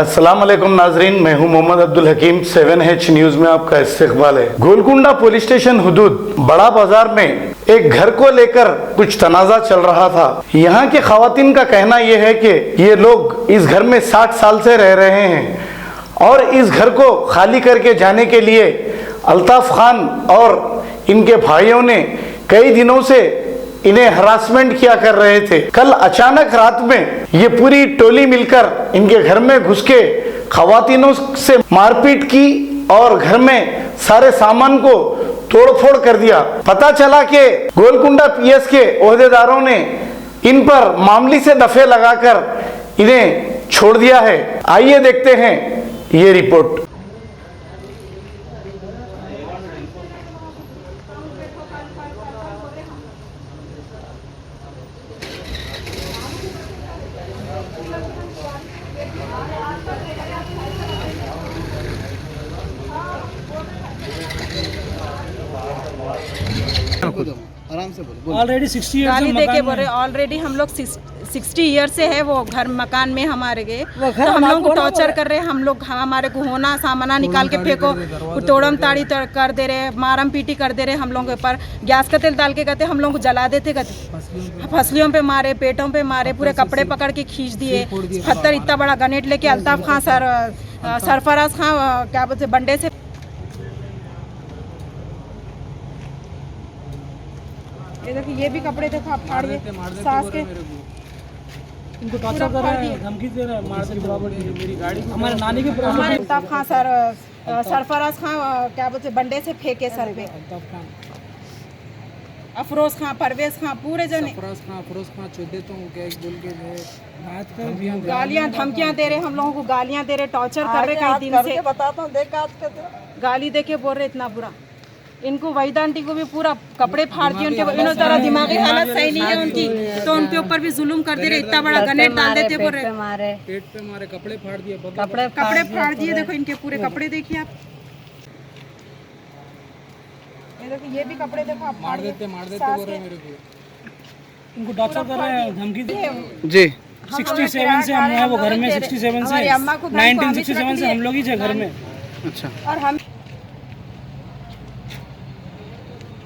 अस्सलाम वालेकुम नाजरीन, मैं हूं मोहम्मद अब्दुल हकीम। 7H न्यूज में आपका इस्तकबाल है। गोलकुंडा पुलिस स्टेशन हुदूद बड़ा बाजार में एक घर को लेकर कुछ तनाजा चल रहा था। यहाँ की खवातीन का कहना यह है कि ये लोग इस घर में 60 साल से रह रहे हैं और इस घर को खाली करके जाने के लिए अल्ताफ खान और इनके भाइयों ने कई दिनों से इन्हें हरासमेंट किया कर रहे थे। कल अचानक रात में ये पूरी टोली मिलकर इनके घर में घुस के खवातीनों से मारपीट की और घर में सारे सामान को तोड़फोड़ कर दिया। पता चला कि गोलकुंडा पीएस के ओहदेदारों ने इन पर मामूली से दफे लगाकर इन्हें छोड़ दिया है। आइए देखते हैं ये रिपोर्ट। आराम से बोलो। ऑलरेडी 60 ईयर गाली दे के बोले ऑलरेडी हम लोग 60 ईयर से है वो घर मकान में हमारे के, तो हम लोग को टॉर्चर कर रहे हैं। हम लोग हमारे को होना सामाना निकाल के फेंको, तोड़म ताड़ी कर दे रहे, मारम पीटी कर दे रहे हम लोगों के ऊपर। गैस का तेल डाल के कहते हम लोग को जला देते, कहते फसलियों पे मारे, पेटों पे मारे, पूरे कपड़े पकड़ के खींच दिए। पत्थर इतना बड़ा गनेट लेके अल्ताफ खान सरफराज खान क्या बोलते बंडे से ये भी कपड़े देखो आप फाड़िए सास के। इनको टॉर्चर कर रहे हैं, धमकी दे रहे हैं, मार के बराबर मेरी गाड़ी हमारे नानी के हमारे अल्ताफ खान सरफराज खान क्या बोलते बंडे से फेंके सर पे। अफरोज खान, परवेज खान, पूरे जने अफरोज खान चौधरी तो क्या बोल के गालियां धमकियां दे रहे हम लोगों को, गालियां दे रहे, टॉर्चर कर रहे कई दिन से। बताता हूं देख गाली दे के बोल रहे इतना बुरा। इनको वहीदा आंटी को भी पूरा कपड़े फाड़ दिए उनके, इन्होंने जरा दिमागी हालत सही नहीं है उनकी, तो उनके ऊपर भी जुल्म कर दे रहे। इतना बड़ा गनेट डाल देते बोल रहे, पेट पे मारे, कपड़े फाड़ दिए, कपड़े फाड़ दिए। देखो इनके पूरे कपड़े देखिए आप, ये देखो ये भी कपड़े देखो आप मार देते बोल रहे मेरे को। इनको टॉर्चर कर रहे हैं, धमकी दे जी। 67 से हम हैं वो घर में, 67 से 1967 से हम लोग ही थे घर में। अच्छा। और हम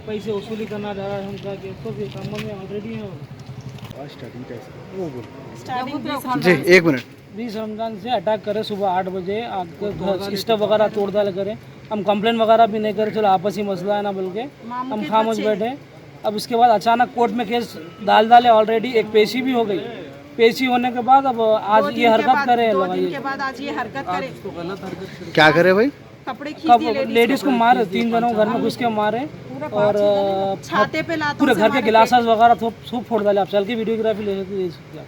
पैसे वसूली करना जा रहा है उनका कि तो भी काम में ऑलरेडी है। जी एक मिनट। 20 रमजान से अटैक करे, सुबह 8 बजे आकर स्टव वगैरह तोड़ डाल करे। हम कंप्लेन वगैरह भी नहीं करे, चलो आपसी मसला है ना बोल के हम खामोश बैठे। अब इसके बाद अचानक कोर्ट में केस डाले, ऑलरेडी एक पेशी भी हो गई। पेशी होने के बाद अब आज ये हरकत करे, आज ये हरकत करे, क्या करे भाई? कपड़े खींच लेडीज को मारे, 3 जनों घर में घुस के मारे और छाते पे लात पूरे घर के गिलास वगैरह सब फोड़ डाले। आप चल के वीडियोग्राफी ले सकते हैं।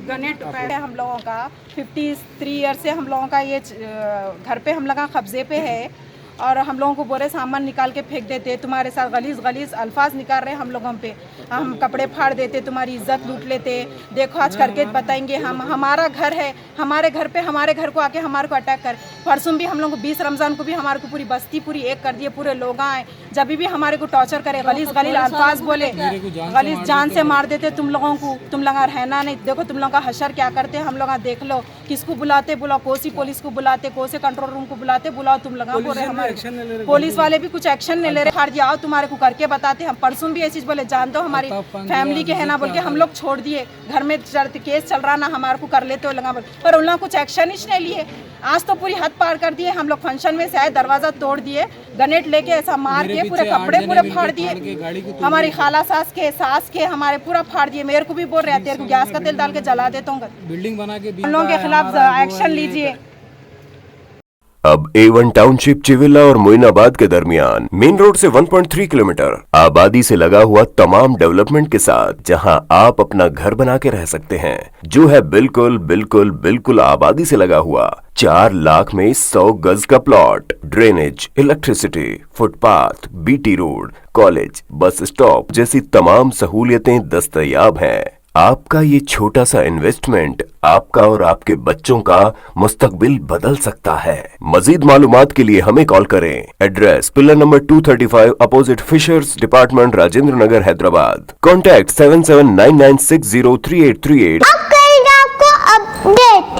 गनेट है हम लोगों का 53 ईयर से हम लोगों का ये घर पे हम लोग कब्जे पे है और हम लोगों को बोरे सामान निकाल के फेंक देते, तुम्हारे साथ गलीज अल्फाज निकाल रहे हम लोग हम पे, हम कपड़े फाड़ देते, तुम्हारी इज्जत लूट लेते। देखो आज करके बताएंगे हम, हमारा घर है, हमारे घर पे हमारे घर को आके हमारे को अटैक कर। परसों भी हम लोग को 20 रमज़ान को भी हमारे को पूरी बस्ती पूरी एक कर दिए, पूरे लोग आए जब भी हमारे को टॉर्चर करे, गलीज अल्फाज बोले, गलीज जान से मार देते तुम लोगों को, तुम लोग रहना नहीं। देखो तुम लोग का हशर क्या करते हम लोग देख लो, किसको बुलाते बुलाओ, कोसी पुलिस को बुलाते, कोसे कंट्रोल रूम को बुलाते, बुलाओ तुम लोग बोल रहे पुलिस वाले भी कुछ एक्शन नहीं ले रहे। हार दिया आओ तुम्हारे को करके बताते। हम परसों भी ये चीज बोले जान दो हमारी फैमिली के है ना बोल के हम लोग छोड़ दिए। घर में केस चल रहा ना हमारे को कर लेते हो लगा बोल, पर उन लोगों कुछ एक्शन ही नहीं लिए। आज तो पूरी हद पार कर दिए। हम लोग फंक्शन में से आए, दरवाजा तोड़ दिए, गनेट लेके ऐसा मार के पूरे कपड़े पूरे फाड़ दिए। हमारी खाला सास के हमारे पूरा फाड़ दिए। मेरे को भी बोल रहे तेरे को गैस का तेल डाल के जला देता हूँ। बिल्डिंग बना के उन लोगों के खिलाफ एक्शन लीजिए। अब A1 टाउनशिप चिविला और मोइनाबाद के दरमियान मेन रोड से 1.3 किलोमीटर आबादी से लगा हुआ तमाम डेवलपमेंट के साथ जहां आप अपना घर बना के रह सकते हैं, जो है बिल्कुल आबादी से लगा हुआ। 4 लाख में 100 गज का plot, drainage, electricity, footpath, BT road, college, bus stop जैसी तमाम सहूलियतें दस्तयाब हैं। आपका ये छोटा सा इन्वेस्टमेंट आपका और आपके बच्चों का मुस्तकबिल बदल सकता है। मजीद मालूमात के लिए हमें कॉल करें। Address pillar number 235 opposite fisheries department, Rajendra Nagar, Hyderabad. Contact 7799603838। आपको अब अपडेट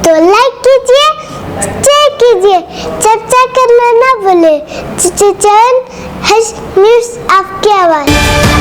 तो लाइक कीजिए, शेयर कीजिए, चर्चा करना ना भूले। चैनल न्यूज़ आपकी आवाज़।